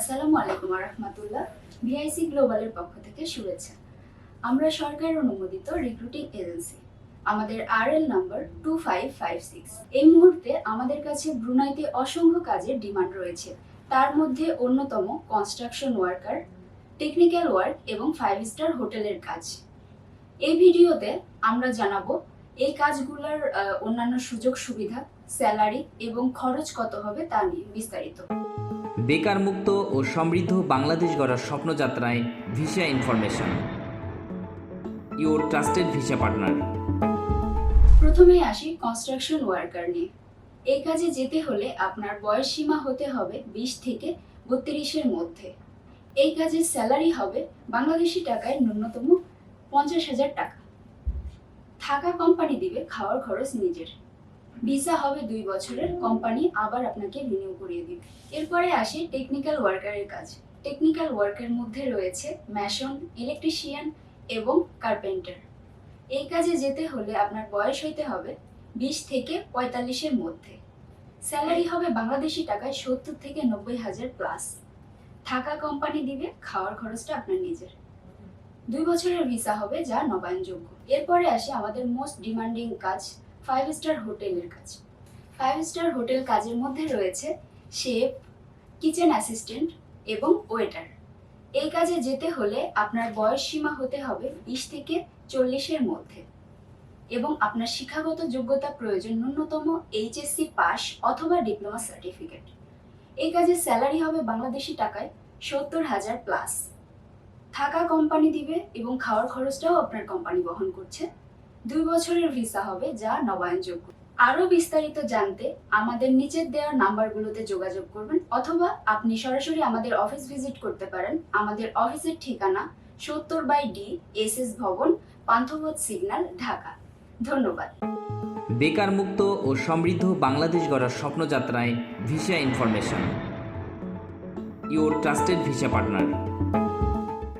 আসসালামু আলাইকুম রাহমাতুল্লাহ। ভিআইসি গ্লোবালের পক্ষ থেকে শুভেচ্ছা। আমরা সরকার অনুমোদিত রিক্রুটিং এজেন্সি। আমাদের আরএল নাম্বার 2556। এই মুহূর্তে আমাদের কাছে ব্রুনাইতে অসংখ্য কাজের ডিমান্ড রয়েছে। তার মধ্যে অন্যতম কনস্ট্রাকশন ওয়ার্কার, টেকনিক্যাল ওয়ার্ক এবং 5 স্টার হোটেলের কাজ। এই ভিডিওতে আমরা জানাবো এই কাজগুলোর অন্যান্য সুযোগ সুবিধা, স্যালারি এবং খরচ কত হবে তা নিয়ে বিস্তারিত। বেকার মুক্ত ও সমৃদ্ধ বাংলাদেশ গড়ার স্বপ্নযাত্রায় visa information, your trusted visa partner. প্রথমেই আসি কনস্ট্রাকশন ওয়ার্কার নিয়ে। এই কাজে যেতে হলে আপনার বয়স সীমা হতে হবে 20 থেকে 32-এর মধ্যে। এই কাজের স্যালারি হবে বাংলাদেশি টাকায় ন্যূনতম 50,000 টাকা। থাকা কোম্পানি দিবে, খাওয়ার খরচ নিজের। ভিসা হবে 2 বছরের, কোম্পানি আবার আপনাকে রিনিউ করিয়ে দিবে। এরপরে আসি টেকনিক্যাল ওয়ার্কারের কাজ। টেকনিক্যাল ওয়ার্কের মধ্যে রয়েছে ম্যাশন, ইলেকট্রিশিয়ান এবং কার্পেন্টার। এই কাজে যেতে হলে আপনার বয়স হইতে হবে 20 থেকে 45-এর মধ্যে। স্যালারি হবে বাংলাদেশি টাকায় 70 থেকে 90,000 প্লাস। থাকা কোম্পানি দিবে, খাওয়ার খরচটা আপনার নিজের। 2 বছরের ভিসা হবে, যা নবায়নযোগ্য। এরপরে আসে আমাদের মোস্ট ডিমান্ডিং কাজ, 5 স্টার হোটেলের কাজ। 5 স্টার হোটেল কাজের মধ্যে রয়েছে শেফ, কিচেন অ্যাসিস্ট্যান্ট এবং ওয়েটার। এই কাজে যেতে হলে আপনার বয়স সীমা হতে হবে 20 থেকে 40-এর মধ্যে এবং আপনার শিক্ষাগত যোগ্যতা প্রয়োজন ন্যূনতম এইচএসসি পাস অথবা ডিপ্লোমা সার্টিফিকেট। এই কাজের স্যালারি হবে বাংলাদেশি টাকায় 70,000 প্লাস। থাকা কোম্পানি দিবে এবং খাওয়ার খরচটাও আপনার কোম্পানি বহন করছে। 2 বছরের ভিসা হবে, যা নবায়নযোগ্য। আরো বিস্তারিত জানতে আমাদের নিচের দেওয়া নাম্বারগুলোতে যোগাযোগ করবেন অথবা আপনি সরাসরি আমাদের অফিস ভিজিট করতে পারেন। আমাদের অফিসের ঠিকানা 70/D SS ভবন, পান্থপথ সিগন্যাল, ঢাকা। ধন্যবাদ। বেকার মুক্ত ও সমৃদ্ধ বাংলাদেশ গড়ার স্বপ্নযাত্রায় visa information, your trusted visa partner.